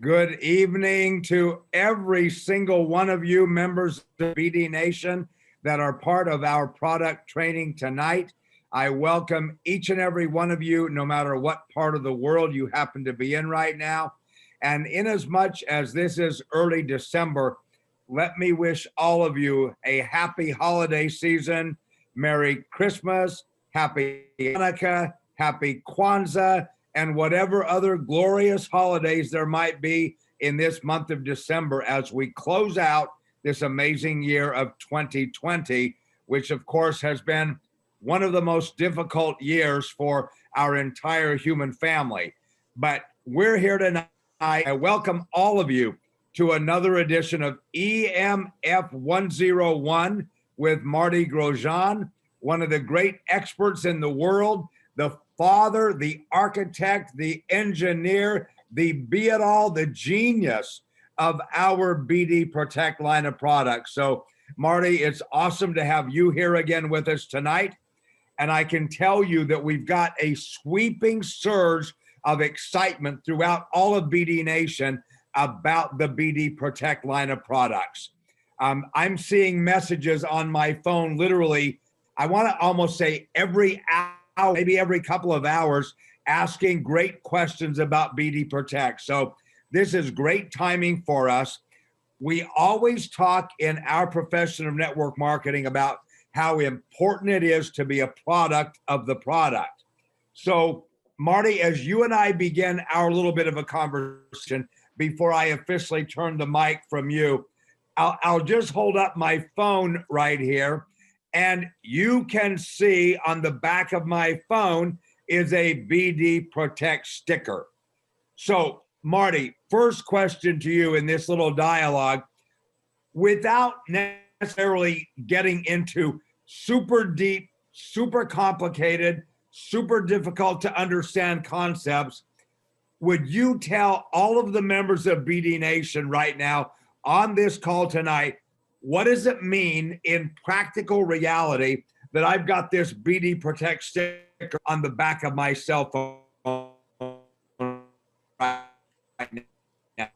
Good evening to every single one of you members of BD Nation that are part of our product training tonight. I welcome each and every one of you, no matter what part of the world you happen to be in right now. And inasmuch as this is early December, let me wish all of you a happy holiday season. Merry Christmas, Happy Hanukkah, Happy Kwanzaa, and whatever other glorious holidays there might be in this month of December as we close out this amazing year of 2020, which of course has been one of the most difficult years for our entire human family. But we're here tonight. I welcome all of you to another edition of EMF 101 with Marty Grosjean, one of the great experts in the world, the father, the architect, the engineer, the be-it-all, the genius of our BD Protect line of products. So, Marty, it's awesome to have you here again with us tonight. And I can tell you that we've got a sweeping surge of excitement throughout all of BD Nation about the BD Protect line of products. I'm seeing messages on my phone literally, I want to almost say every hour, maybe every couple of hours, asking great questions about BD Protect. So this is great timing for us. We always talk in our profession of network marketing about how important it is to be a product of the product. So Marty, as you and I begin our little bit of a conversation before I officially turn the mic from you, I'll just hold up my phone right here, and you can see on the back of my phone is a BD Protect sticker. So Marty, first question to you in this little dialogue, without necessarily getting into super deep, super complicated, super difficult to understand concepts, would you tell all of the members of BD Nation right now on this call tonight, what does it mean in practical reality that I've got this BD Protect sticker on the back of my cell phone right now?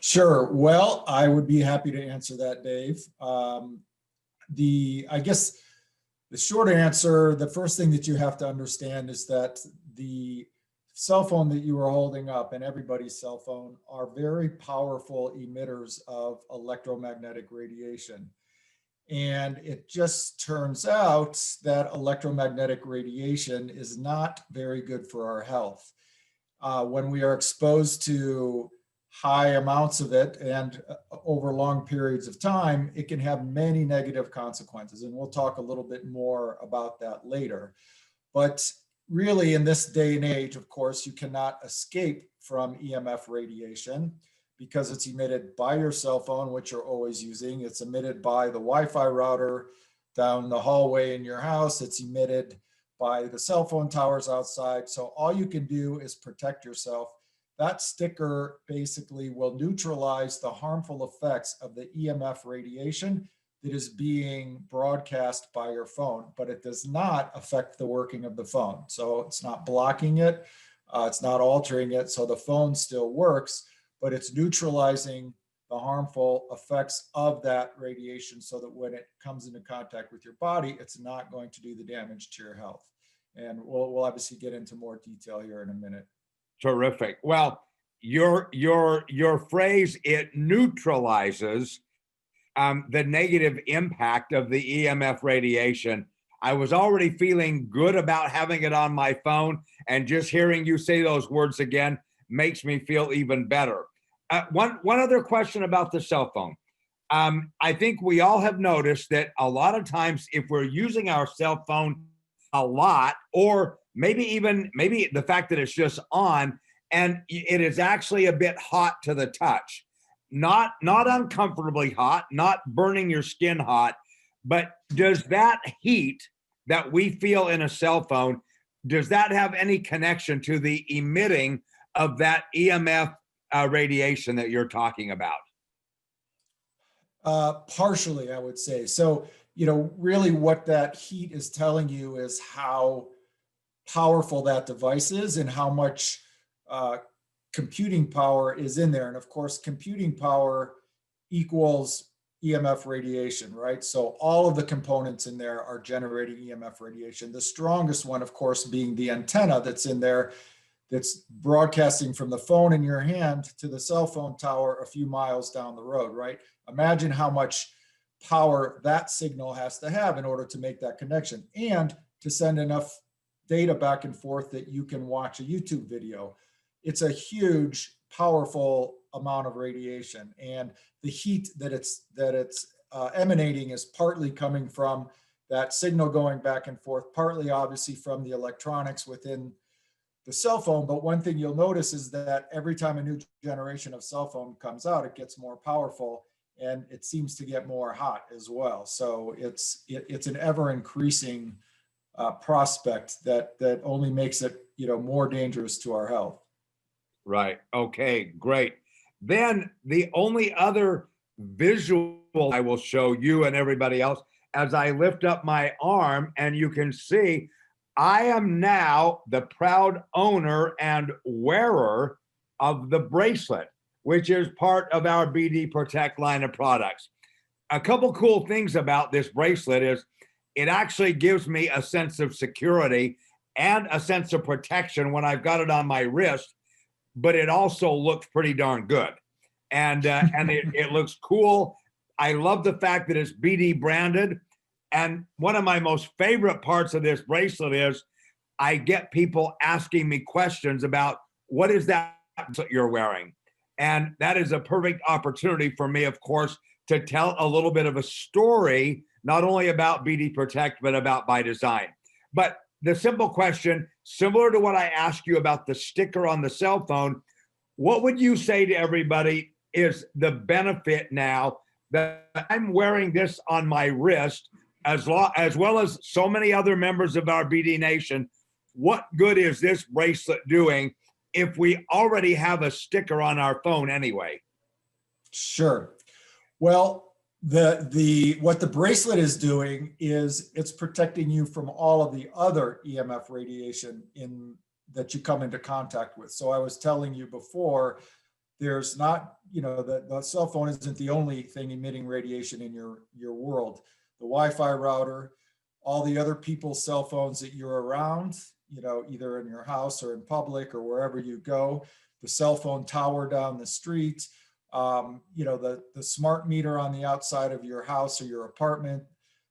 Sure. Well, I would be happy to answer that, Dave. I guess the short answer, the first thing that you have to understand is that the cell phone that you are holding up and everybody's cell phone are very powerful emitters of electromagnetic radiation. And it just turns out that electromagnetic radiation is not very good for our health. When we are exposed to high amounts of it and over long periods of time, it can have many negative consequences. And we'll talk a little bit more about that later. But really, in this day and age, of course, you cannot escape from EMF radiation because it's emitted by your cell phone, which you're always using. It's emitted by the Wi-Fi router down the hallway in your house. It's emitted by the cell phone towers outside. So all you can do is protect yourself. That sticker basically will neutralize the harmful effects of the EMF radiation that is being broadcast by your phone, but it does not affect the working of the phone. So it's not blocking it, it's not altering it, so the phone still works, but it's neutralizing the harmful effects of that radiation so that when it comes into contact with your body, it's not going to do the damage to your health. And we'll obviously get into more detail here in a minute. Terrific. Well, your phrase, it neutralizes the negative impact of the EMF radiation. I was already feeling good about having it on my phone, and just hearing you say those words again makes me feel even better. One other question about the cell phone. I think we all have noticed that a lot of times if we're using our cell phone a lot, or maybe the fact that it's just on and it is actually a bit hot to the touch, not uncomfortably hot, not burning your skin hot, but does that heat that we feel in a cell phone, does that have any connection to the emitting of that EMF radiation that you're talking about? Partially, I would say. So, really what that heat is telling you is how powerful that device is and how much computing power is in there. And of course, computing power equals EMF radiation, right? So all of the components in there are generating EMF radiation. The strongest one, of course, being the antenna that's in there, that's broadcasting from the phone in your hand to the cell phone tower a few miles down the road, right? Imagine how much power that signal has to have in order to make that connection and to send enough data back and forth that you can watch a YouTube video. It's a huge, powerful amount of radiation, and the heat that it's emanating is partly coming from that signal going back and forth, partly obviously from the electronics within the cell phone. But one thing you'll notice is that every time a new generation of cell phone comes out, it gets more powerful and it seems to get more hot as well. So it's an ever increasing prospect that only makes it, more dangerous to our health. Right. Okay, great. Then the only other visual I will show you and everybody else, as I lift up my arm, and you can see I am now the proud owner and wearer of the bracelet, which is part of our BD Protect line of products. A couple cool things about this bracelet is it actually gives me a sense of security and a sense of protection when I've got it on my wrist, but it also looks pretty darn good. And it looks cool. I love the fact that it's BD branded. And one of my most favorite parts of this bracelet is I get people asking me questions about what is that you're wearing? And that is a perfect opportunity for me, of course, to tell a little bit of a story, not only about BD Protect, but about ByDzyne. But the simple question, similar to what I asked you about the sticker on the cell phone, what would you say to everybody is the benefit now that I'm wearing this on my wrist, as well as so many other members of our BD Nation? What good is this bracelet doing if we already have a sticker on our phone anyway? Sure. Well, what the bracelet is doing is it's protecting you from all of the other EMF radiation that you come into contact with. So I was telling you before, there's not, the cell phone isn't the only thing emitting radiation in your world. The Wi-Fi router, all the other people's cell phones that you're around, either in your house or in public or wherever you go, the cell phone tower down the street, the smart meter on the outside of your house or your apartment.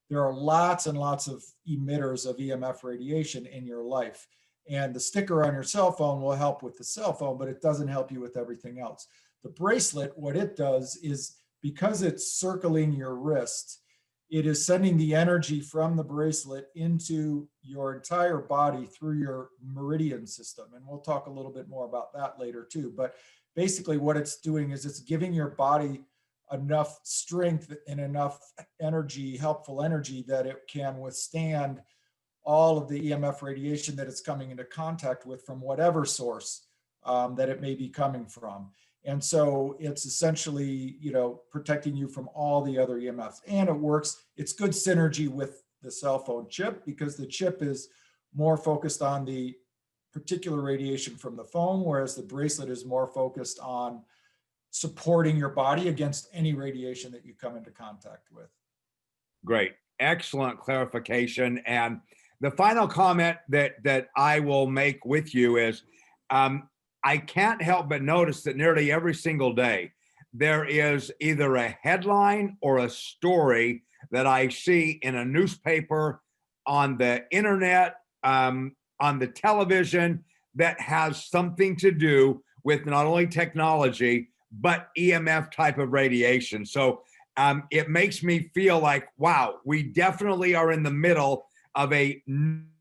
There are lots and lots of emitters of EMF radiation in your life. And the sticker on your cell phone will help with the cell phone, but it doesn't help you with everything else. The bracelet, what it does is, because it's circling your wrist, it is sending the energy from the bracelet into your entire body through your meridian system. And we'll talk a little bit more about that later too. But basically what it's doing is it's giving your body enough strength and enough energy, helpful energy, that it can withstand all of the EMF radiation that it's coming into contact with from whatever source that it may be coming from. And so it's essentially, protecting you from all the other EMFs. And it works, it's good synergy with the cell phone chip, because the chip is more focused on the particular radiation from the phone, whereas the bracelet is more focused on supporting your body against any radiation that you come into contact with. Great. Excellent clarification. And the final comment that I will make with you is, I can't help but notice that nearly every single day there is either a headline or a story that I see in a newspaper, on the internet, on the television, that has something to do with not only technology, but EMF type of radiation. So it makes me feel like, wow, we definitely are in the middle of a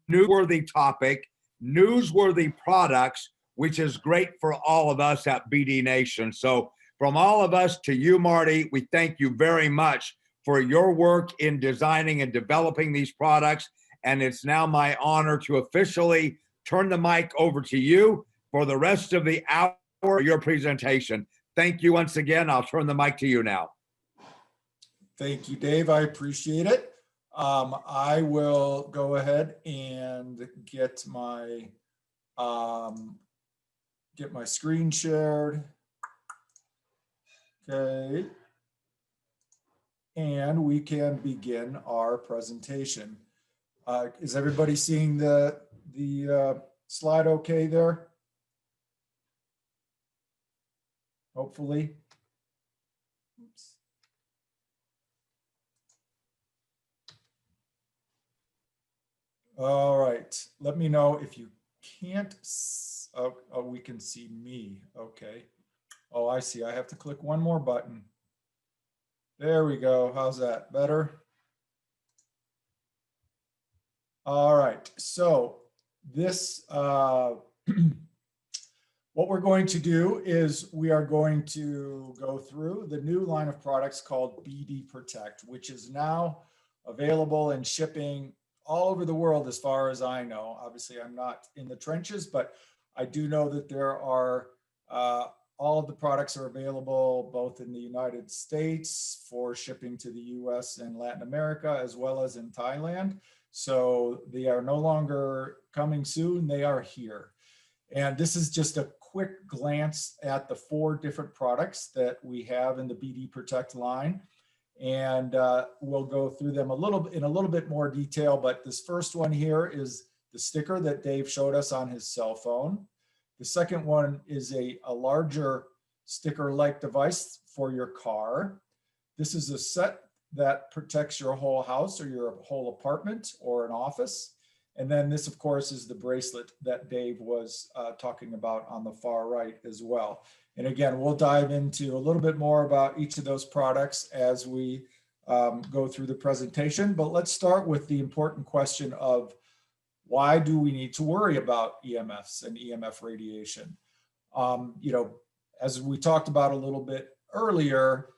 newsworthy topic, newsworthy products, which is great for all of us at BD Nation. So from all of us to you, Marty, we thank you very much for your work in designing and developing these products. And it's now my honor to officially turn the mic over to you for the rest of the hour of your presentation. Thank you once again. I'll turn the mic to you now. Thank you, Dave. I appreciate it. I will go ahead and get my get my screen shared. Okay. And we can begin our presentation. Is everybody seeing the slide okay there? Hopefully. Oops. All right, let me know if you can't, oh, we can see me, okay. Oh, I see, I have to click one more button. There we go, how's that, better? All right, so this, what we're going to do is we are going to go through the new line of products called BD Protect, which is now available and shipping all over the world as far as I know. Obviously, I'm not in the trenches, but I do know that there are, all of the products are available both in the United States for shipping to the US and Latin America, as well as in Thailand. So they are no longer coming soon, they are here. And this is just a quick glance at the 4 different products that we have in the BD Protect line. And we'll go through them in a little bit more detail, but this first one here is the sticker that Dave showed us on his cell phone. The second one is a larger sticker-like device for your car. This is a set that protects your whole house or your whole apartment or an office. And then this, of course, is the bracelet that Dave was talking about on the far right as well. And again, we'll dive into a little bit more about each of those products as we go through the presentation. But let's start with the important question of why do we need to worry about EMFs and EMF radiation? You know, as we talked about a little bit earlier,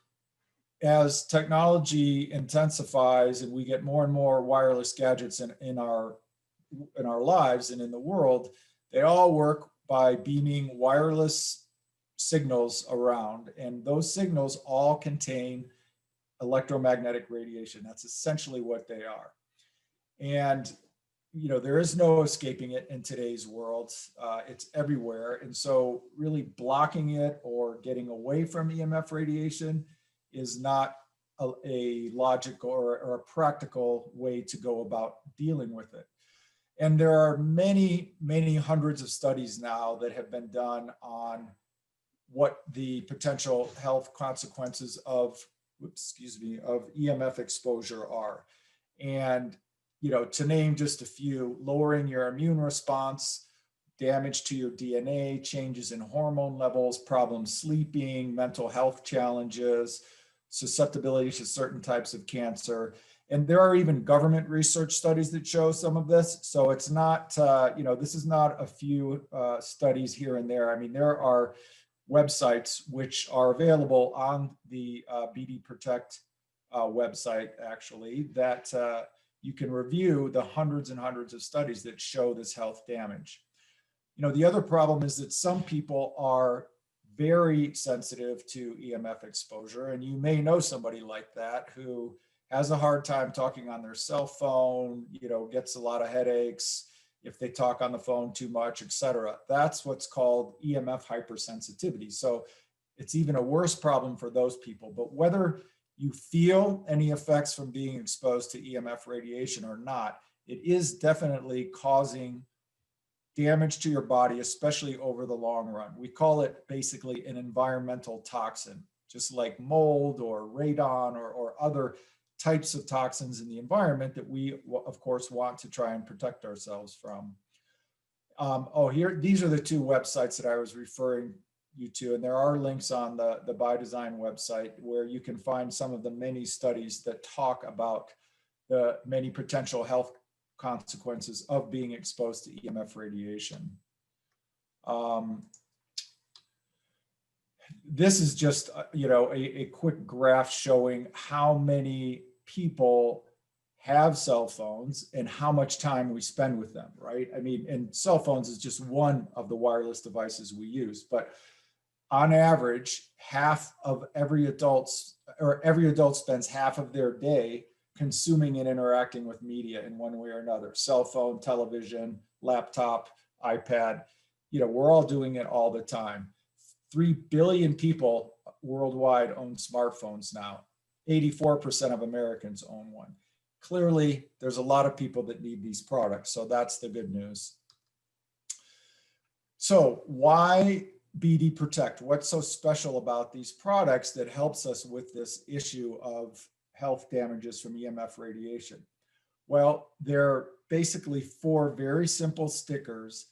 as technology intensifies and we get more and more wireless gadgets in our lives and in the world, they all work by beaming wireless signals around, and those signals all contain electromagnetic radiation. That's essentially what they are. And you know, there is no escaping it in today's world. It's everywhere. And so really blocking it or getting away from EMF radiation is not a logical or a practical way to go about dealing with it. And there are many, many hundreds of studies now that have been done on what the potential health consequences of, of EMF exposure are. And, you know, to name just a few, lowering your immune response, damage to your DNA, changes in hormone levels, problems sleeping, mental health challenges, susceptibility to certain types of cancer. And there are even government research studies that show some of this. So it's not, you know, this is not a few studies here and there. I mean, there are websites which are available on the BD Protect website, actually, that you can review the hundreds and hundreds of studies that show this health damage. You know, the other problem is that some people are very sensitive to EMF exposure, and you may know somebody like that who has a hard time talking on their cell phone, you know, gets a lot of headaches if they talk on the phone too much, etc. That's what's called EMF hypersensitivity. So it's even a worse problem for those people. But whether you feel any effects from being exposed to EMF radiation or not, it is definitely causing damage to your body, especially over the long run. We call it basically an environmental toxin, just like mold or radon or other types of toxins in the environment that we, of course, want to try and protect ourselves from. Here, these are the 2 websites that I was referring you to, and there are links on the ByDzyne website where you can find some of the many studies that talk about the many potential health consequences of being exposed to EMF radiation. This is just, you know, a quick graph showing how many people have cell phones and how much time we spend with them, right? I mean, and cell phones is just one of the wireless devices we use, but on average, every adult spends half of their day consuming and interacting with media in one way or another: cell phone, television, laptop, iPad. we're all doing it all the time. 3 billion people worldwide own smartphones now. 84% of Americans own one. Clearly, there's a lot of people that need these products, so that's the good news. So why BD Protect? What's so special about these products that helps us with this issue of health damages from EMF radiation? Well, they're basically 4 very simple stickers,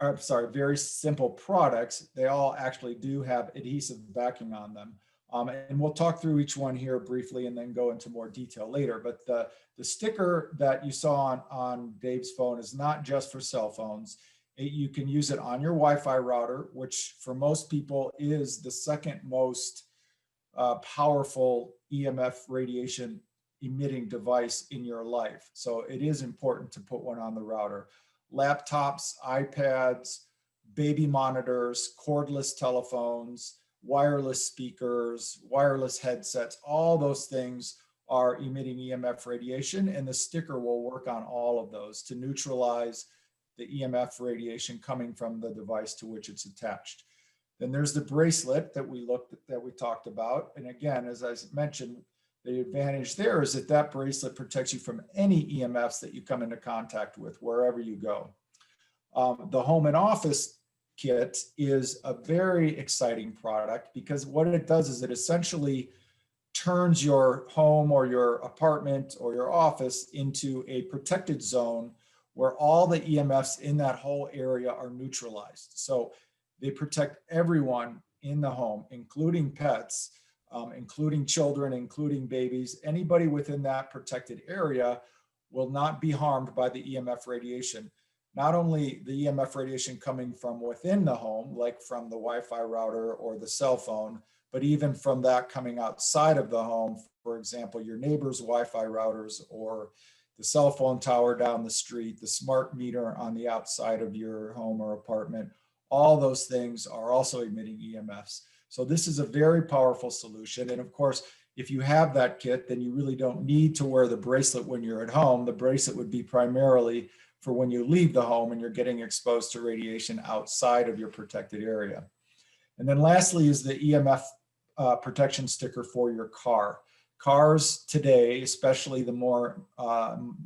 or sorry, very simple products. They all actually do have adhesive backing on them. And we'll talk through each one here briefly and then go into more detail later. But the sticker that you saw on Dave's phone is not just for cell phones. You can use it on your Wi-Fi router, which for most people is the second most powerful EMF radiation emitting device in your life. So it is important to put one on the router. Laptops, iPads, baby monitors, cordless telephones, wireless speakers, wireless headsets, all those things are emitting EMF radiation, and the sticker will work on all of those to neutralize the EMF radiation coming from the device to which it's attached. Then there's the bracelet that we talked about. And again, as I mentioned, the advantage there is that that bracelet protects you from any EMFs that you come into contact with wherever you go. The home and office kit is a very exciting product because what it does is it essentially turns your home or your apartment or your office into a protected zone where all the EMFs in that whole area are neutralized. So they protect everyone in the home, including pets, including children, including babies. Anybody within that protected area will not be harmed by the EMF radiation. Not only the EMF radiation coming from within the home, like from the Wi-Fi router or the cell phone, but even from that coming outside of the home, for example, your neighbor's Wi-Fi routers or the cell phone tower down the street, the smart meter on the outside of your home or apartment, all those things are also emitting EMFs. So this is a very powerful solution. And of course, if you have that kit, then you really don't need to wear the bracelet when you're at home. The bracelet would be primarily for when you leave the home and you're getting exposed to radiation outside of your protected area. And then lastly is the EMF protection sticker for your car. Cars today, especially the more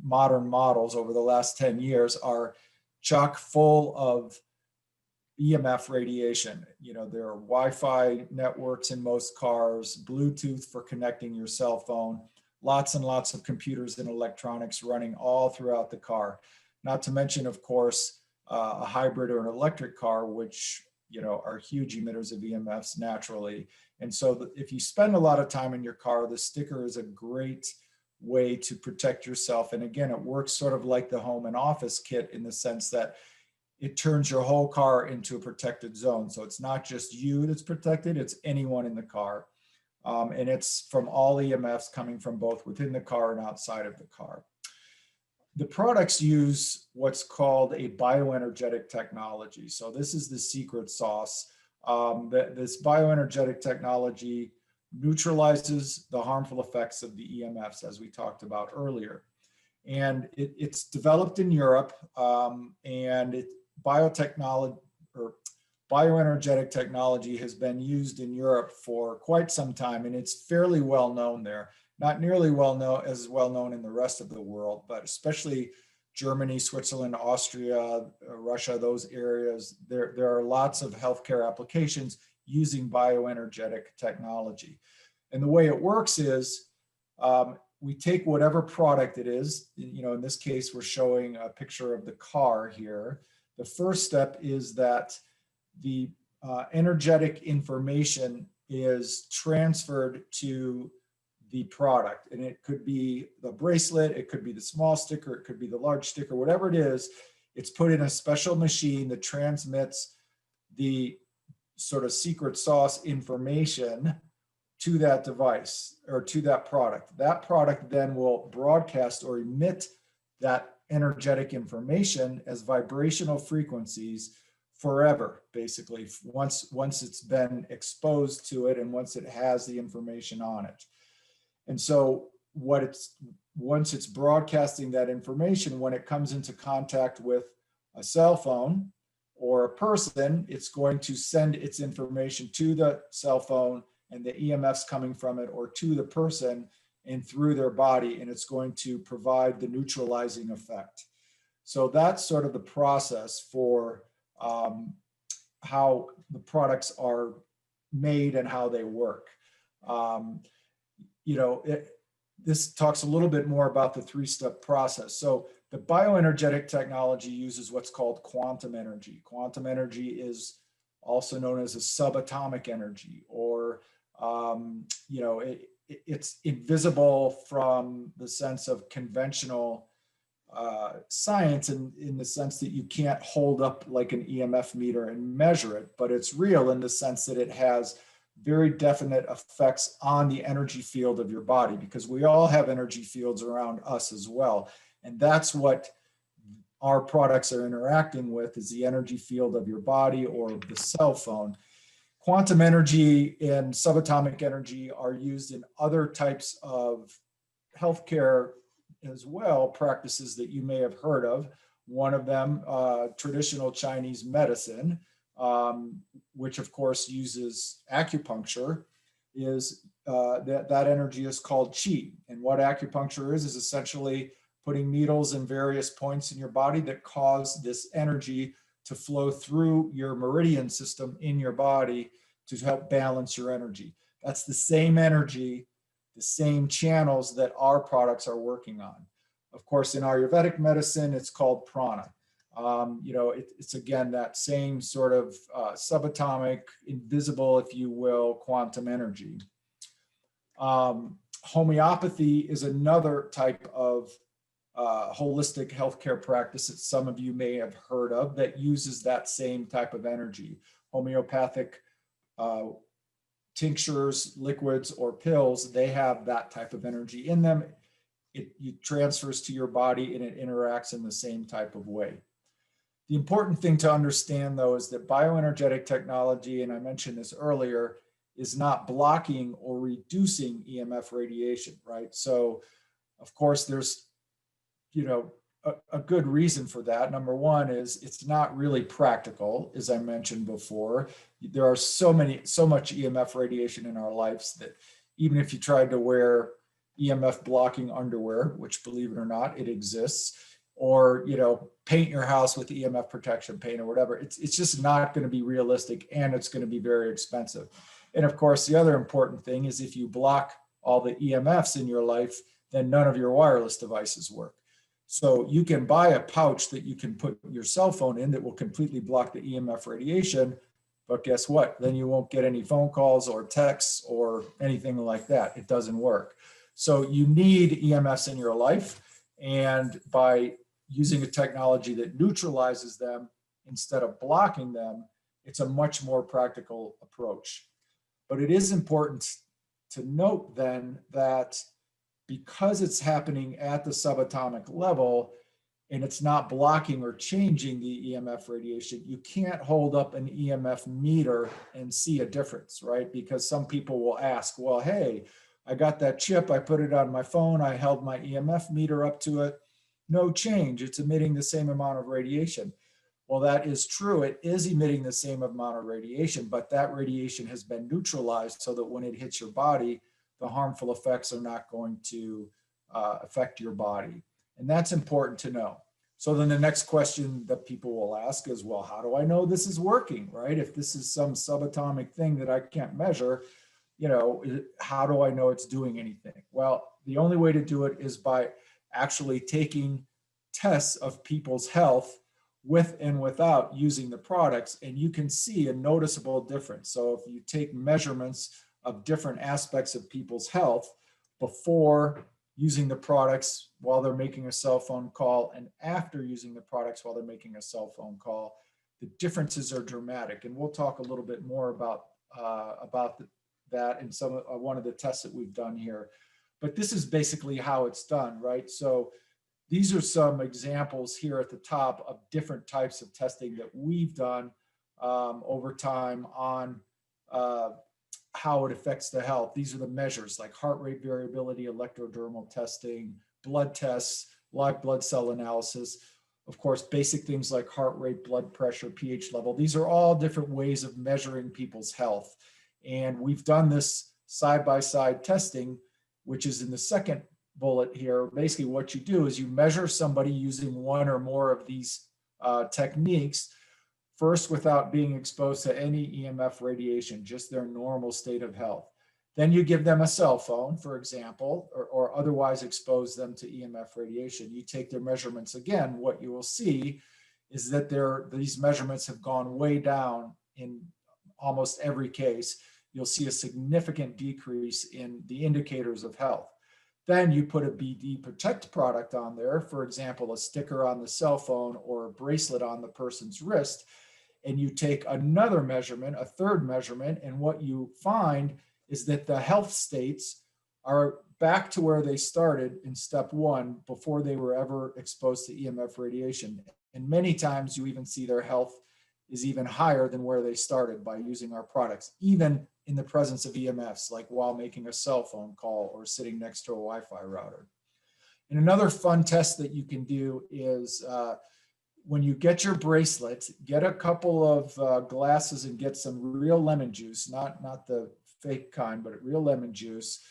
modern models over the last 10 years, are chock full of EMF radiation. There are Wi-Fi networks in most cars, Bluetooth for connecting your cell phone, lots and lots of computers and electronics running all throughout the car. Not to mention, of course, a hybrid or an electric car, which are huge emitters of EMFs naturally. And so if you spend a lot of time in your car, the sticker is a great way to protect yourself. And again, it works sort of like the home and office kit in the sense that it turns your whole car into a protected zone. So it's not just you that's protected, it's anyone in the car. And it's from all EMFs coming from both within the car and outside of the car. The products use what's called a bioenergetic technology. So this is the secret sauce. This bioenergetic technology neutralizes the harmful effects of the EMFs, as we talked about earlier. And it's developed in Europe, and biotechnology or bioenergetic technology has been used in Europe for quite some time, and it's fairly well known there. Not nearly as well known in the rest of the world, but especially Germany, Switzerland, Austria, Russia, those areas, there are lots of healthcare applications using bioenergetic technology. And the way it works is we take whatever product it is, in this case, we're showing a picture of the car here. The first step is that the energetic information is transferred to the product, and it could be the bracelet, it could be the small sticker, it could be the large sticker, whatever it is. It's put in a special machine that transmits the sort of secret sauce information to that device or to that product. That product then will broadcast or emit that energetic information as vibrational frequencies forever, basically, once it's been exposed to it and once it has the information on it. And so once it's broadcasting that information, when it comes into contact with a cell phone or a person, it's going to send its information to the cell phone and the EMFs coming from it, or to the person and through their body, and it's going to provide the neutralizing effect. So that's sort of the process for how the products are made and how they work. This talks a little bit more about the three-step process. So the bioenergetic technology uses what's called quantum energy. Quantum energy is also known as a subatomic energy, or it's invisible from the sense of conventional science, in the sense that you can't hold up like an EMF meter and measure it, but it's real in the sense that it has very definite effects on the energy field of your body, because we all have energy fields around us as well. And that's what our products are interacting with, is the energy field of your body or the cell phone. Quantum energy and subatomic energy are used in other types of healthcare as well, practices that you may have heard of. One of them, traditional Chinese medicine, which of course uses acupuncture, is that energy is called qi. And what acupuncture is essentially putting needles in various points in your body that cause this energy to flow through your meridian system in your body to help balance your energy. That's the same energy, the same channels that our products are working on. Of course, in Ayurvedic medicine, it's called prana. It's again that same sort of subatomic, invisible, if you will, quantum energy. Homeopathy is another type of holistic healthcare practice that some of you may have heard of that uses that same type of energy. Homeopathic tinctures, liquids, or pills, they have that type of energy in them. It transfers to your body and it interacts in the same type of way. The important thing to understand, though, is that bioenergetic technology, and I mentioned this earlier, is not blocking or reducing EMF radiation, right? So, of course, there's a good reason for that. Number one is it's not really practical, as I mentioned before. There are so much EMF radiation in our lives that even if you tried to wear EMF blocking underwear, which, believe it or not, it exists, or paint your house with EMF protection paint or whatever, it's just not going to be realistic, and it's going to be very expensive. And of course, the other important thing is if you block all the EMFs in your life, then none of your wireless devices work. So you can buy a pouch that you can put your cell phone in that will completely block the EMF radiation, but guess what? Then you won't get any phone calls or texts or anything like that. It doesn't work. So you need EMFs in your life, and by using a technology that neutralizes them instead of blocking them, it's a much more practical approach. But it is important to note then that because it's happening at the subatomic level and it's not blocking or changing the EMF radiation, you can't hold up an EMF meter and see a difference, right? Because some people will ask, well, hey, I got that chip, I put it on my phone, I held my EMF meter up to it, no change, it's emitting the same amount of radiation. Well, that is true, it is emitting the same amount of radiation, but that radiation has been neutralized so that when it hits your body, the harmful effects are not going to affect your body. And that's important to know. So then the next question that people will ask is, well, how do I know this is working, right? If this is some subatomic thing that I can't measure, how do I know it's doing anything? Well, the only way to do it is by actually taking tests of people's health with and without using the products, and you can see a noticeable difference. So if you take measurements of different aspects of people's health before using the products while they're making a cell phone call and after using the products while they're making a cell phone call, the differences are dramatic. And we'll talk a little bit more about that in one of the tests that we've done here. But this is basically how it's done, right? So these are some examples here at the top of different types of testing that we've done over time on how it affects the health. These are the measures like heart rate variability, electrodermal testing, blood tests, live blood cell analysis. Of course, basic things like heart rate, blood pressure, pH level. These are all different ways of measuring people's health. And we've done this side-by-side testing, which is in the second bullet here. Basically, what you do is you measure somebody using one or more of these techniques, first without being exposed to any EMF radiation, just their normal state of health. Then you give them a cell phone, for example, or otherwise expose them to EMF radiation. You take their measurements again. What you will see is that these measurements have gone way down in almost every case. You'll see a significant decrease in the indicators of health. Then you put a BD Protect product on there, for example, a sticker on the cell phone or a bracelet on the person's wrist, and you take another measurement, a third measurement, and what you find is that the health states are back to where they started in step one before they were ever exposed to EMF radiation. And many times you even see their health is even higher than where they started by using our products, even in the presence of EMFs, like while making a cell phone call or sitting next to a Wi-Fi router. And another fun test that you can do is when you get your bracelet, get a couple of glasses and get some real lemon juice, not the fake kind, but real lemon juice.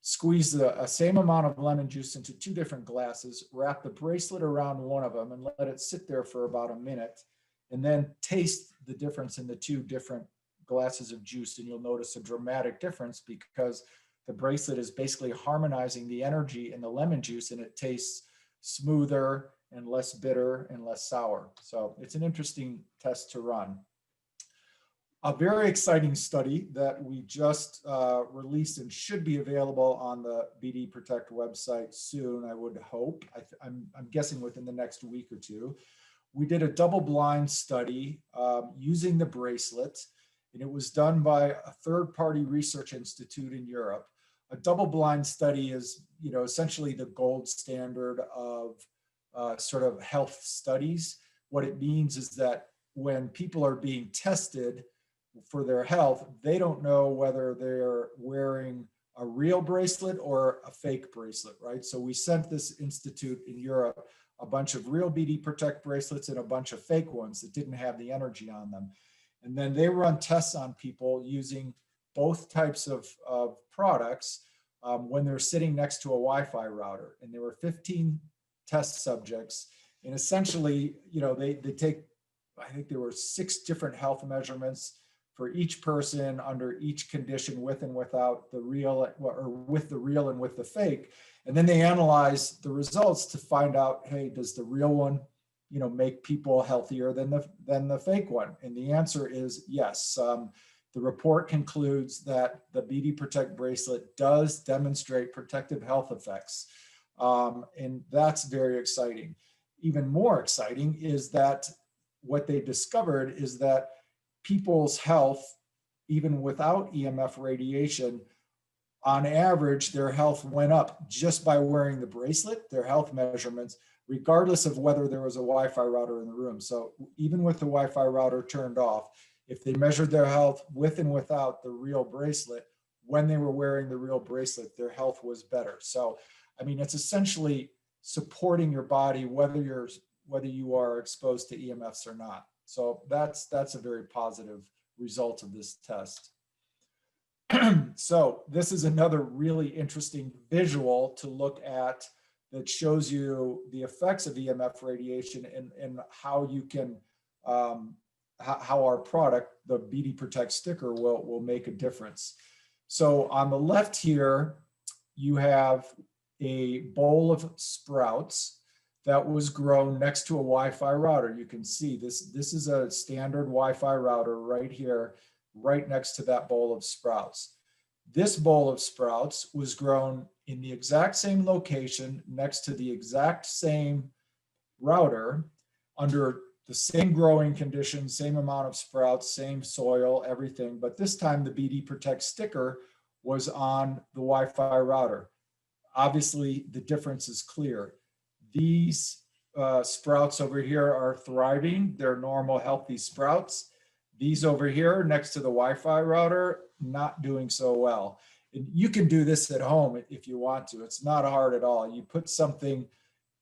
Squeeze the same amount of lemon juice into 2 different glasses, wrap the bracelet around one of them and let it sit there for about a minute, and then taste the difference in the 2 different glasses of juice. And you'll notice a dramatic difference because the bracelet is basically harmonizing the energy in the lemon juice, and it tastes smoother and less bitter and less sour. So it's an interesting test to run. A very exciting study that we just released and should be available on the BD Protect website soon, I would hope. I'm guessing within the next week or 2. We did a double-blind study using the bracelet, and it was done by a third-party research institute in Europe. A double-blind study is, essentially the gold standard of sort of health studies. What it means is that when people are being tested for their health, they don't know whether they're wearing a real bracelet or a fake bracelet, right? So we sent this institute in Europe a bunch of real BD Protect bracelets and a bunch of fake ones that didn't have the energy on them. And then they run tests on people using both types of products when they're sitting next to a Wi-Fi router. And there were 15 test subjects. And essentially, they take, I think there were 6 different health measurements for each person under each condition, with and without the real, or with the real and with the fake. And then they analyze the results to find out, hey, does the real one, make people healthier than the fake one? And the answer is yes. The report concludes that the BD Protect bracelet does demonstrate protective health effects. And that's very exciting. Even more exciting is that what they discovered is that people's health, even without EMF radiation, on average, their health went up just by wearing the bracelet, their health measurements, regardless of whether there was a Wi-Fi router in the room. So even with the Wi-Fi router turned off, if they measured their health with and without the real bracelet, when they were wearing the real bracelet, their health was better. So, I mean, it's essentially supporting your body, whether you are exposed to EMFs or not. So that's a very positive result of this test. So this is another really interesting visual to look at that shows you the effects of EMF radiation and how you can, how our product, the BD Protect sticker, will make a difference. So on the left here, you have a bowl of sprouts that was grown next to a Wi-Fi router. You can see this is a standard Wi-Fi router right here, right next to that bowl of sprouts. This bowl of sprouts was grown in the exact same location next to the exact same router under the same growing conditions, same amount of sprouts, same soil, everything. But this time the BD Protect sticker was on the Wi-Fi router. Obviously, the difference is clear. These sprouts over here are thriving. They're normal, healthy sprouts. These over here next to the Wi-Fi router, not doing so well. And you can do this at home if you want to. It's not hard at all. You put something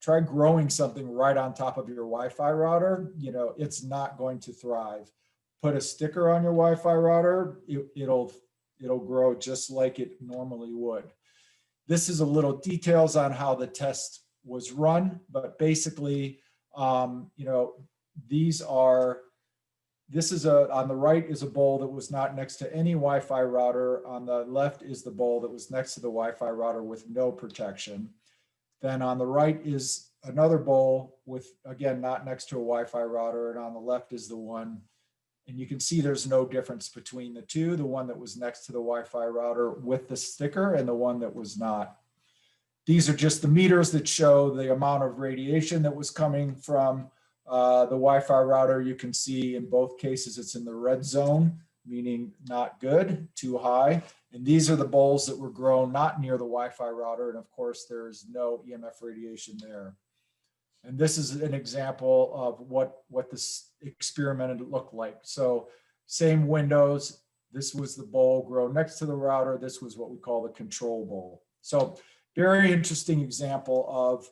try growing something right on top of your Wi-Fi router. You know, it's not going to thrive. Put a sticker on your Wi-Fi router, it'll grow just like it normally would. This is a little details on how the test was run, but basically, you know, on the right is a bowl that was not next to any Wi-Fi router. On the left is the bowl that was next to the Wi-Fi router with no protection. Then on the right is another bowl with, again, not next to a Wi-Fi router. And on the left is the one, and you can see there's no difference between the two, the one that was next to the Wi-Fi router with the sticker and the one that was not. These are just the meters that show the amount of radiation that was coming from the Wi-Fi router. You can see in both cases, it's in the red zone, meaning not good, too high. And these are the bowls that were grown not near the Wi-Fi router. And of course, there's no EMF radiation there. And this is an example of what this experiment looked like. So same windows, this was the bowl grown next to the router. This was what we call the control bowl. So very interesting example of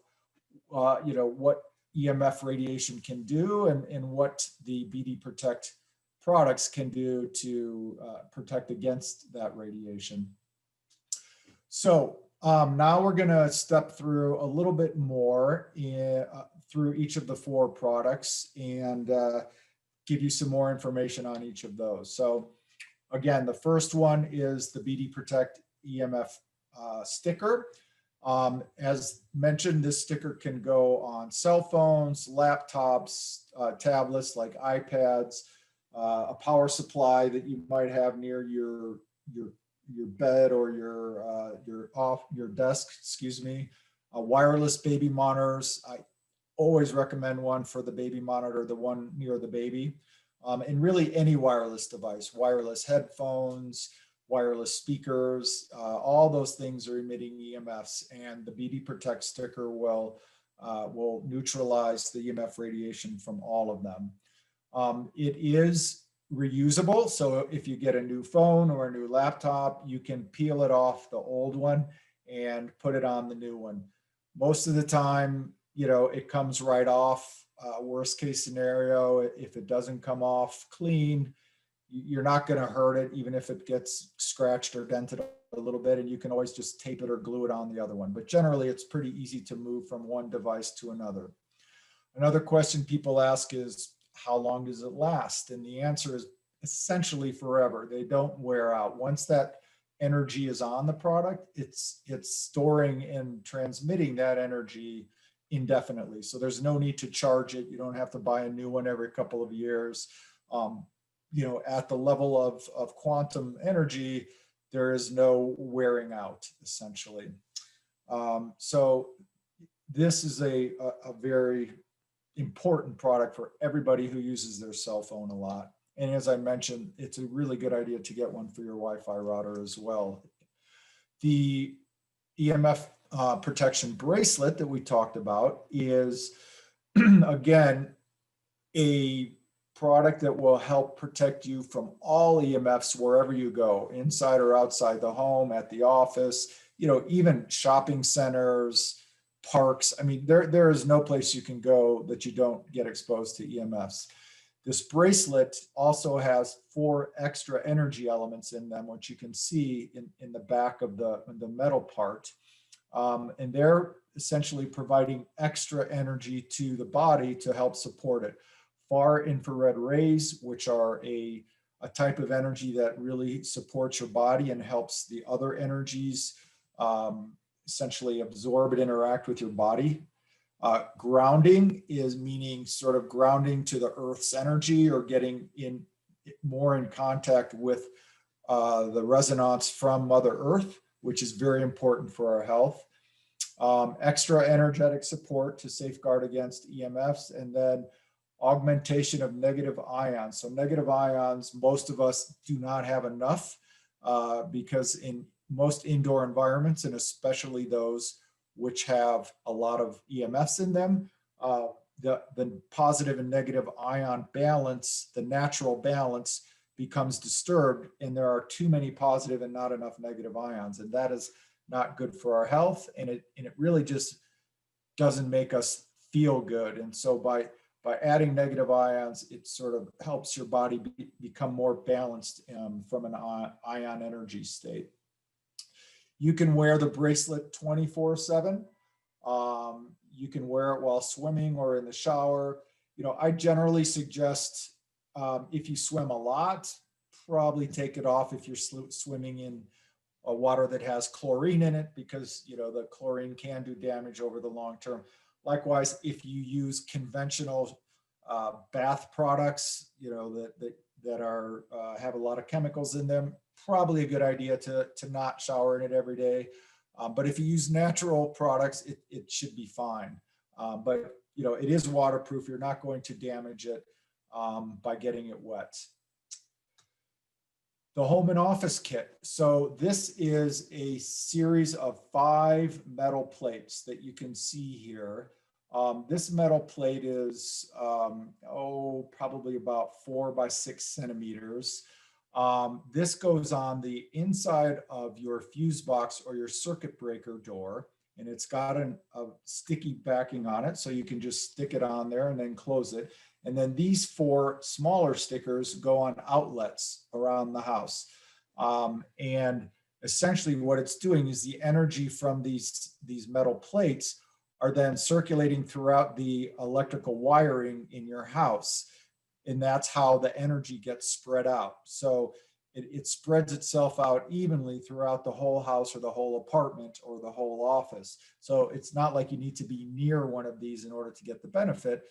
you know, what EMF radiation can do and what the BD Protect products can do to protect against that radiation. So now we're going to step through a little bit more through each of the 4 products and give you some more information on each of those. So again, the first one is the BD Protect EMF sticker. As mentioned, this sticker can go on cell phones, laptops, tablets like iPads, a power supply that you might have near your bed or your desk, excuse me, wireless baby monitors. I always recommend one for the baby monitor, the one near the baby, and really any wireless device, wireless headphones, wireless speakers, all those things are emitting EMFs, and the BD Protect sticker will neutralize the EMF radiation from all of them. It is reusable, so if you get a new phone or a new laptop, you can peel it off the old one and put it on the new one. Most of the time, you know, it comes right off. Worst case scenario, if it doesn't come off clean, you're not going to hurt it, even if it gets scratched or dented a little bit, and you can always just tape it or glue it on the other one. But generally, it's pretty easy to move from one device to another. Another question people ask is, how long does it last? And the answer is essentially forever. They don't wear out. Once that energy is on the product, it's storing and transmitting that energy indefinitely. So there's no need to charge it. You don't have to buy a new one every couple of years. You know, at the level of quantum energy, there is no wearing out, essentially. So this is a very important product for everybody who uses their cell phone a lot. And as I mentioned, it's a really good idea to get one for your Wi-Fi router as well. The EMF protection bracelet that we talked about is, again, a product that will help protect you from all EMFs wherever you go, inside or outside the home, at the office, you know, even shopping centers, parks. I mean, there is no place you can go that you don't get exposed to EMFs. This bracelet also has 4 extra energy elements in them, which you can see in the back of the metal part. And they're essentially providing extra energy to the body to help support it. Far infrared rays, which are a type of energy that really supports your body and helps the other energies essentially absorb and interact with your body. Grounding is meaning sort of grounding to the Earth's energy or getting more in contact with the resonance from Mother Earth, which is very important for our health. Extra energetic support to safeguard against EMFs, and then augmentation of negative ions. So negative ions, most of us do not have enough because in most indoor environments, and especially those which have a lot of EMFs in them, the positive and negative ion balance, the natural balance, becomes disturbed, and there are too many positive and not enough negative ions, and that is not good for our health. And it really just doesn't make us feel good. And so by adding negative ions, it sort of helps your body become more balanced from an ion energy state. You can wear the bracelet 24/7. You can wear it while swimming or in the shower. I generally suggest if you swim a lot, probably take it off if you're swimming in water that has chlorine in it, because the chlorine can do damage over the long term. Likewise, if you use conventional bath products, that are have a lot of chemicals in them, probably a good idea to not shower in it every day. But if you use natural products, it should be fine. But it is waterproof. You're not going to damage it by getting it wet. The home and office kit. So this is a series of 5 metal plates that you can see here. This metal plate is, probably about 4 by 6 centimeters. This goes on the inside of your fuse box or your circuit breaker door, and it's got a sticky backing on it, so you can just stick it on there and then close it. And then these 4 smaller stickers go on outlets around the house. And essentially what it's doing is the energy from these metal plates are then circulating throughout the electrical wiring in your house. And that's how the energy gets spread out. So it spreads itself out evenly throughout the whole house or the whole apartment or the whole office. So it's not like you need to be near one of these in order to get the benefit.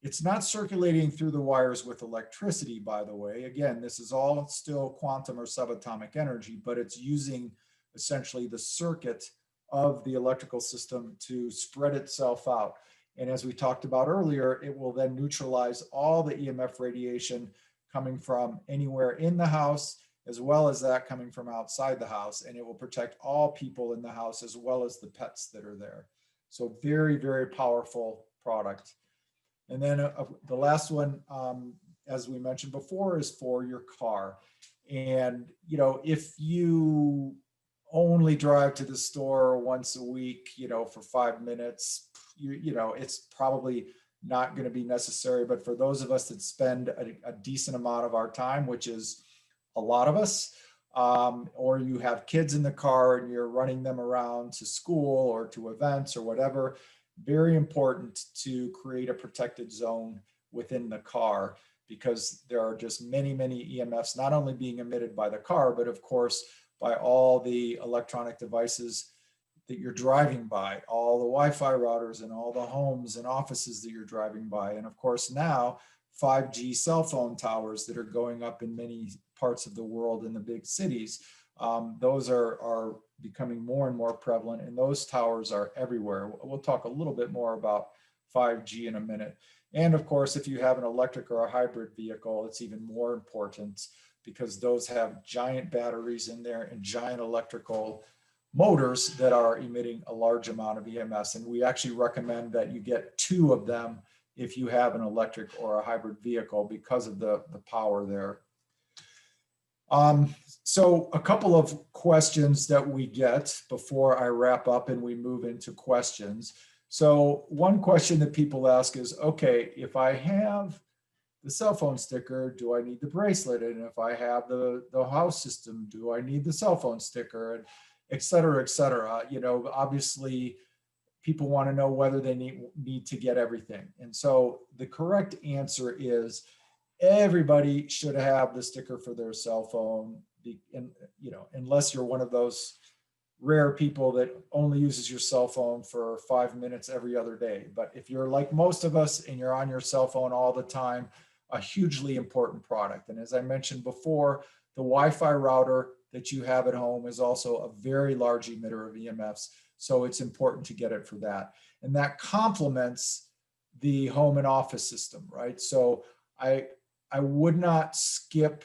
It's not circulating through the wires with electricity, by the way. Again, this is all still quantum or subatomic energy, but it's using essentially the circuit of the electrical system to spread itself out. And as we talked about earlier, it will then neutralize all the EMF radiation coming from anywhere in the house, as well as that coming from outside the house. And it will protect all people in the house as well as the pets that are there. So very, very powerful product. And then the last one, as we mentioned before, is for your car. And, if you only drive to the store once a week, for 5 minutes, it's probably not going to be necessary. But for those of us that spend a decent amount of our time, which is a lot of us, or you have kids in the car and you're running them around to school or to events or whatever, very important to create a protected zone within the car, because there are just many, many EMFs not only being emitted by the car, but of course by all the electronic devices that you're driving by, all the Wi-Fi routers and all the homes and offices that you're driving by. And of course now 5G cell phone towers that are going up in many parts of the world in the big cities. Those are becoming more and more prevalent, and those towers are everywhere. We'll talk a little bit more about 5G in a minute. And of course, if you have an electric or a hybrid vehicle, it's even more important, because those have giant batteries in there and giant electrical motors that are emitting a large amount of EMS. And we actually recommend that you get 2 of them if you have an electric or a hybrid vehicle, because of the power there. So a couple of questions that we get before I wrap up and we move into questions. So one question that people ask is, okay, if I have the cell phone sticker, do I need the bracelet? And if I have the house system, do I need the cell phone sticker? And et cetera, et cetera. Obviously people want to know whether they need to get everything. And so the correct answer is everybody should have the sticker for their cell phone, unless you're one of those rare people that only uses your cell phone for 5 minutes every other day. But if you're like most of us and you're on your cell phone all the time, a hugely important product. And as I mentioned before, the Wi-Fi router that you have at home is also a very large emitter of EMFs. So it's important to get it for that. And that complements the home and office system, right? So I would not skip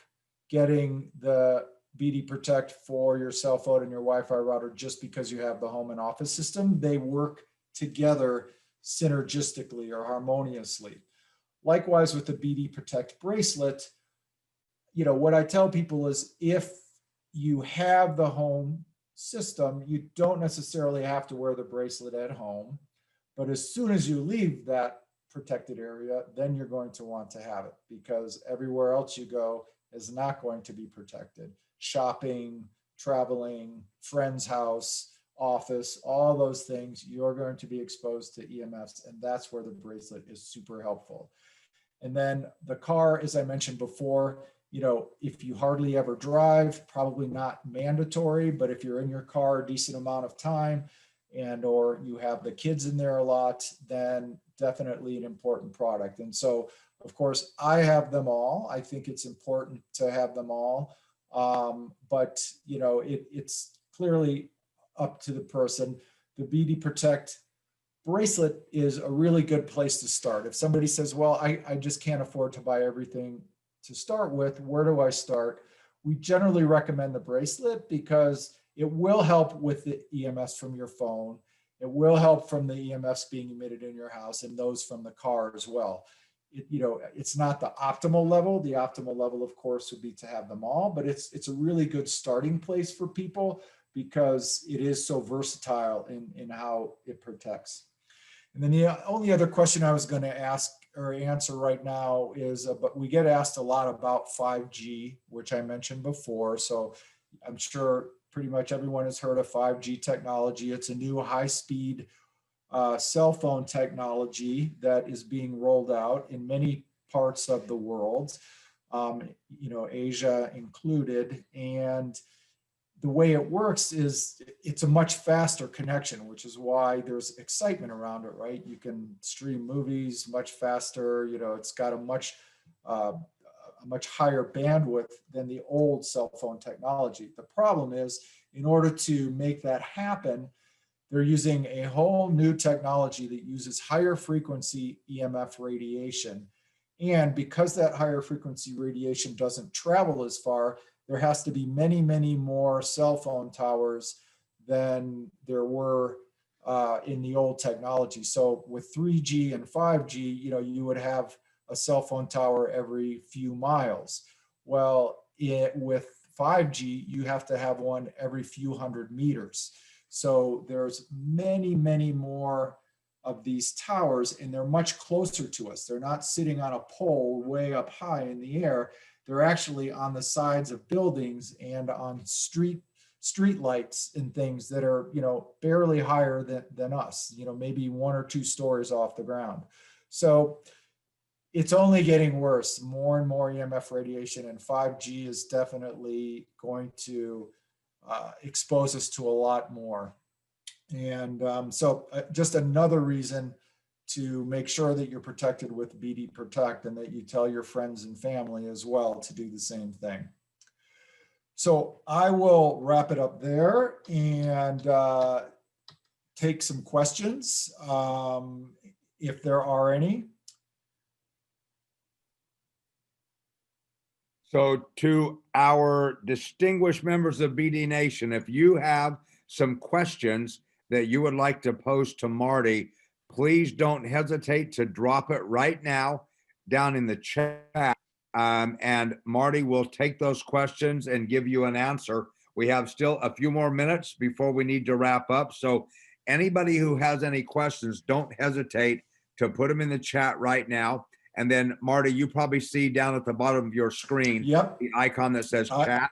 getting the BD Protect for your cell phone and your Wi-Fi router just because you have the home and office system. They work together synergistically or harmoniously. Likewise with the BD Protect bracelet, what I tell people is if you have the home system, you don't necessarily have to wear the bracelet at home. But as soon as you leave that protected area, then you're going to want to have it, because everywhere else you go is not going to be protected. Shopping, traveling, friend's house, office, all those things, you're going to be exposed to EMFs, and that's where the bracelet is super helpful. And then the car, as I mentioned before, if you hardly ever drive, probably not mandatory, but if you're in your car a decent amount of time or you have the kids in there a lot, then definitely an important product. And so, of course, I have them all. I think it's important to have them all. But it's clearly up to the person. The BD Protect bracelet is a really good place to start. If somebody says, well, I just can't afford to buy everything to start with, where do I start? We generally recommend the bracelet because it will help with the EMFs from your phone. It will help from the EMFs being emitted in your house and those from the car as well. It's not the optimal level. The optimal level, of course, would be to have them all, but it's a really good starting place for people because it is so versatile in how it protects. And then the only other question I was going to ask or answer right now is, but we get asked a lot about 5G, which I mentioned before. So I'm sure pretty much everyone has heard of 5G technology. It's a new high-speed cell phone technology that is being rolled out in many parts of the world, Asia included. And the way it works is it's a much faster connection, which is why there's excitement around it, right? You can stream movies much faster. It's got a much higher bandwidth than the old cell phone technology. The problem is, in order to make that happen, they're using a whole new technology that uses higher frequency EMF radiation. And because that higher frequency radiation doesn't travel as far, there has to be many, many more cell phone towers than there were in the old technology. So with 3G and 5G, you would have a cell phone tower every few miles. Well, with 5G, you have to have one every few hundred meters. So there's many, many more of these towers, and they're much closer to us. They're not sitting on a pole way up high in the air. They're actually on the sides of buildings and on street lights and things that are, barely higher than us, maybe 1 or 2 stories off the ground. So it's only getting worse, more and more EMF radiation, and 5G is definitely going to expose us to a lot more. And so just another reason to make sure that you're protected with BD Protect, and that you tell your friends and family as well to do the same thing. So I will wrap it up there and take some questions if there are any. So to our distinguished members of BD Nation, if you have some questions that you would like to pose to Marty, please don't hesitate to drop it right now down in the chat. And Marty will take those questions and give you an answer. We have still a few more minutes before we need to wrap up. So anybody who has any questions, don't hesitate to put them in the chat right now. And then Marty, you probably see down at the bottom of your screen, Yep, the icon that says chat.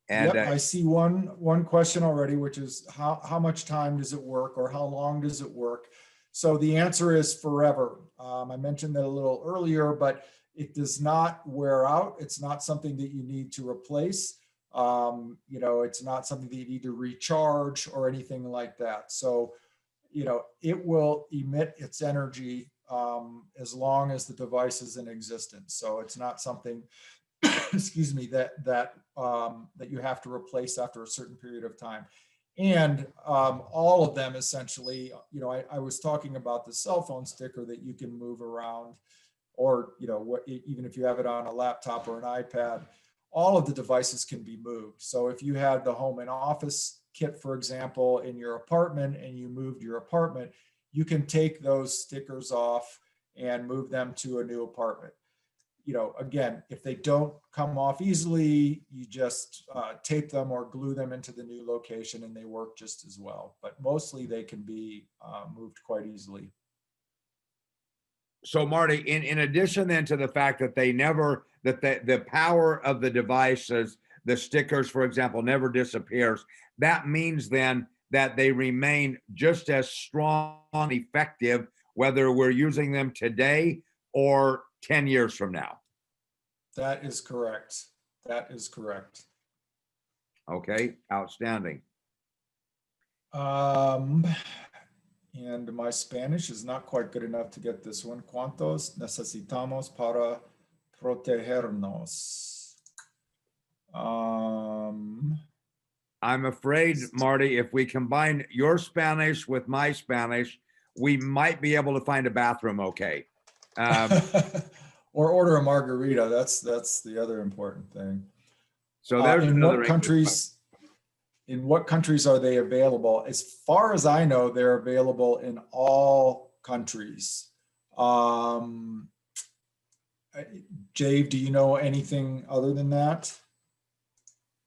And I see one question already, which is how much time does it work, or how long does it work? So the answer is forever. I mentioned that a little earlier, but it does not wear out. It's not something that you need to replace. It's not something that you need to recharge or anything like that. So, it will emit its energy as long as the device is in existence. So it's not something, excuse me, that you have to replace after a certain period of time. And all of them essentially, I was talking about the cell phone sticker that you can move around, or even if you have it on a laptop or an iPad, all of the devices can be moved. So if you had the home and office kit, for example, in your apartment, and you moved your apartment, you can take those stickers off and move them to a new apartment. again, if they don't come off easily, you just tape them or glue them into the new location and they work just as well. But mostly they can be moved quite easily. So Marty, in addition then to the fact that the power of the devices, the stickers, for example, never disappears, that means then that they remain just as strong and effective, whether we're using them today or 10 years from now. That is correct. That is correct. Okay, outstanding. And my Spanish is not quite good enough to get this one. ¿Cuántos necesitamos para protegernos? I'm afraid, Marty, if we combine your Spanish with my Spanish, we might be able to find a bathroom okay. Or order a margarita. That's the other important thing. So there's in what countries are they available? As far as I know, they're available in all countries. Jave, do you know anything other than that?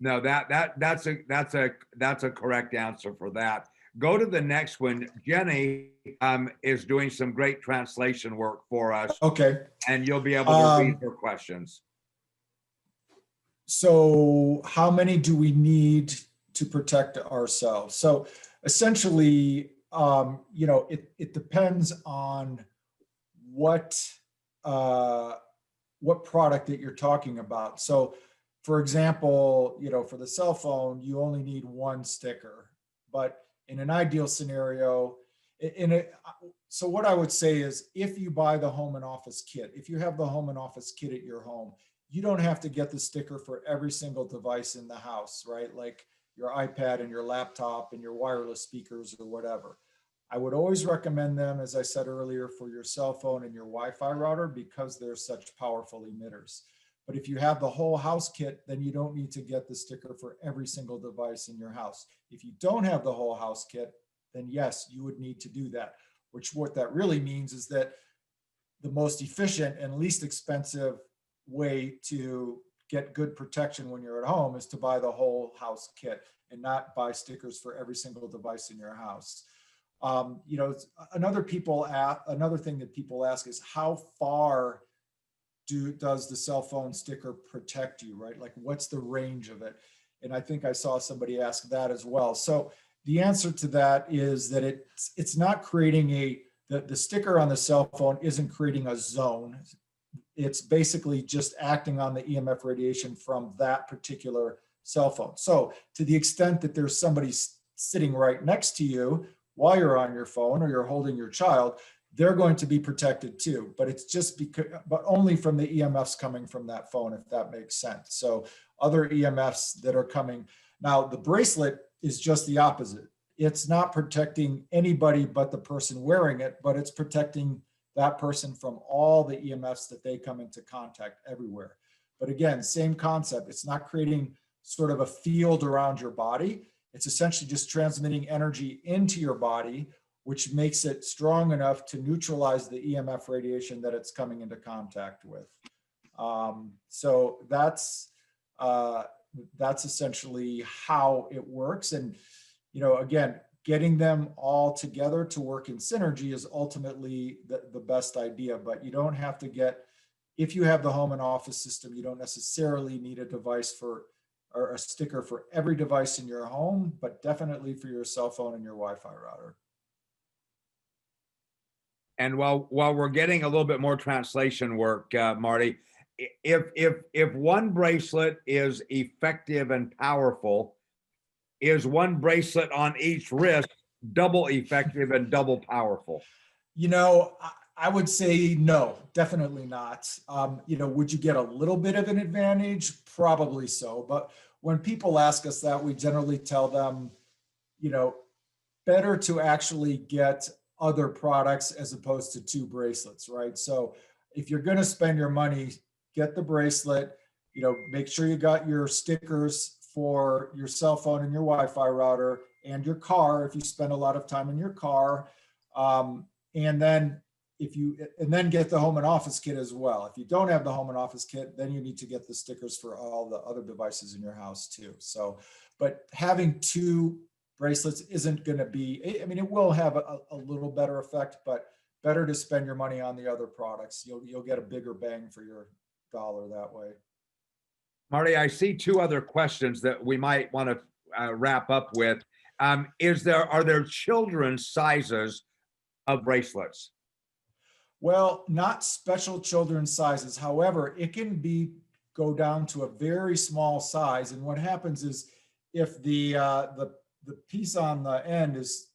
No, that's a correct answer for that. Go to the next one. Jenny is doing some great translation work for us. Okay. And you'll be able to read her questions. So how many do we need to protect ourselves? So essentially, it depends on what product that you're talking about. So for example, for the cell phone, you only need one sticker, but in an ideal scenario, so what I would say is if you buy the home and office kit, if you have the home and office kit at your home, you don't have to get the sticker for every single device in the house, right? Like your iPad and your laptop and your wireless speakers or whatever. I would always recommend them, as I said earlier, for your cell phone and your Wi-Fi router because they're such powerful emitters. But if you have the whole house kit, then you don't need to get the sticker for every single device in your house. If you don't have the whole house kit, then yes, you would need to do that. What that really means is that the most efficient and least expensive way to get good protection when you're at home is to buy the whole house kit and not buy stickers for every single device in your house. Another thing that people ask is how far does the cell phone sticker protect you, right? Like what's the range of it? And I think I saw somebody ask that as well. So the answer to that is that it's not creating the sticker on the cell phone isn't creating a zone. It's basically just acting on the EMF radiation from that particular cell phone. So to the extent that there's somebody sitting right next to you while you're on your phone or you're holding your child, they're going to be protected too, but it's just but only from the EMFs coming from that phone, if that makes sense. So other EMFs that are coming. Now the bracelet is just the opposite. It's not protecting anybody but the person wearing it, but it's protecting that person from all the EMFs that they come into contact everywhere. But again, same concept. It's not creating sort of a field around your body. It's essentially just transmitting energy into your body, which makes it strong enough to neutralize the EMF radiation that it's coming into contact with. So that's essentially how it works. And, again, getting them all together to work in synergy is ultimately the best idea, but you don't have to if you have the home and office system, you don't necessarily need a device or a sticker for every device in your home, but definitely for your cell phone and your Wi-Fi router. And while we're getting a little bit more translation work, Marty, if one bracelet is effective and powerful, is one bracelet on each wrist double effective and double powerful? I would say no, definitely not. Would you get a little bit of an advantage? Probably so. But when people ask us that, we generally tell them, better to actually get other products as opposed to two bracelets, right? So if you're going to spend your money, get the bracelet, make sure you got your stickers for your cell phone and your Wi-Fi router and your car if you spend a lot of time in your car. And then and then get the home and office kit as well. If you don't have the home and office kit, then you need to get the stickers for all the other devices in your house too. So, but having 2 bracelets isn't going to be, I mean, it will have a little better effect, but better to spend your money on the other products. You'll get a bigger bang for your dollar that way. Marty, I see 2 other questions that we might want to wrap up with. Are there children's sizes of bracelets? Well, not special children's sizes. However, it can go down to a very small size. And what happens is if the piece on the end is,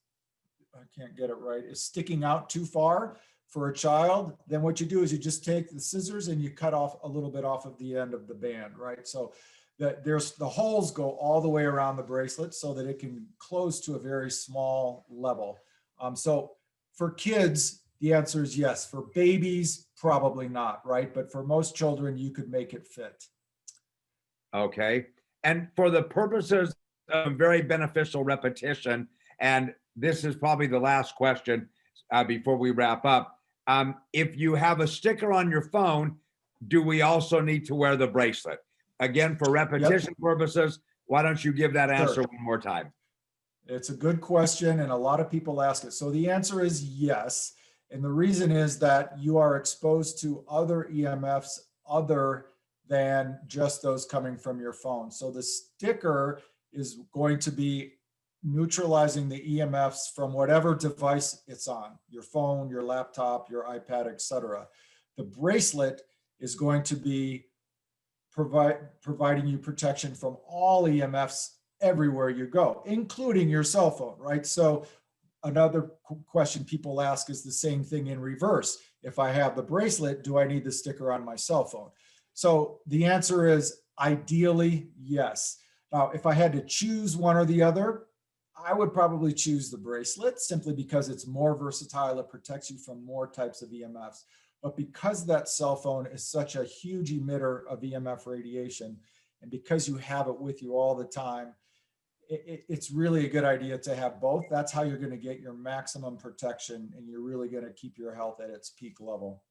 I can't get it right, is sticking out too far for a child, then what you do is you just take the scissors and you cut off a little bit off of the end of the band, right? So the holes go all the way around the bracelet so that it can close to a very small level. So for kids, the answer is yes. For babies, probably not, right? But for most children, you could make it fit. Okay. And for the purposes of very beneficial repetition, and this is probably the last question before we wrap up. If you have a sticker on your phone, do we also need to wear the bracelet? Again, for repetition purposes, why don't you give that answer one more time? It's a good question, and a lot of people ask it. So the answer is yes. And the reason is that you are exposed to other EMFs other than just those coming from your phone. So the sticker is going to be neutralizing the EMFs from whatever device it's on, your phone, your laptop, your iPad, etc. The bracelet is going to be providing you protection from all EMFs everywhere you go, including your cell phone, right? So another question people ask is the same thing in reverse. If I have the bracelet, do I need the sticker on my cell phone? So the answer is ideally yes. Now, if I had to choose one or the other, I would probably choose the bracelet simply because it's more versatile. It protects you from more types of EMFs. But because that cell phone is such a huge emitter of EMF radiation, and because you have it with you all the time, it's really a good idea to have both. That's how you're going to get your maximum protection, and you're really going to keep your health at its peak level.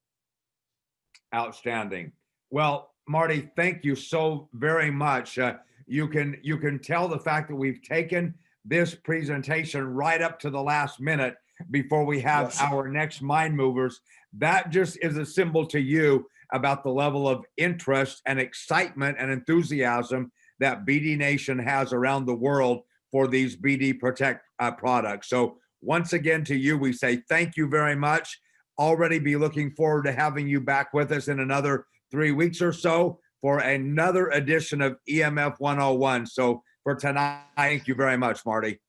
Outstanding. Well, Marty, thank you so very much. You can tell the fact that we've taken this presentation right up to the last minute before we have our next Mind Movers. That just is a symbol to you about the level of interest and excitement and enthusiasm that BD Nation has around the world for these BD Protect products. So once again to you, we say thank you very much. Already be looking forward to having you back with us in another 3 weeks or so for another edition of EMF 101. So for tonight, thank you very much, Marty.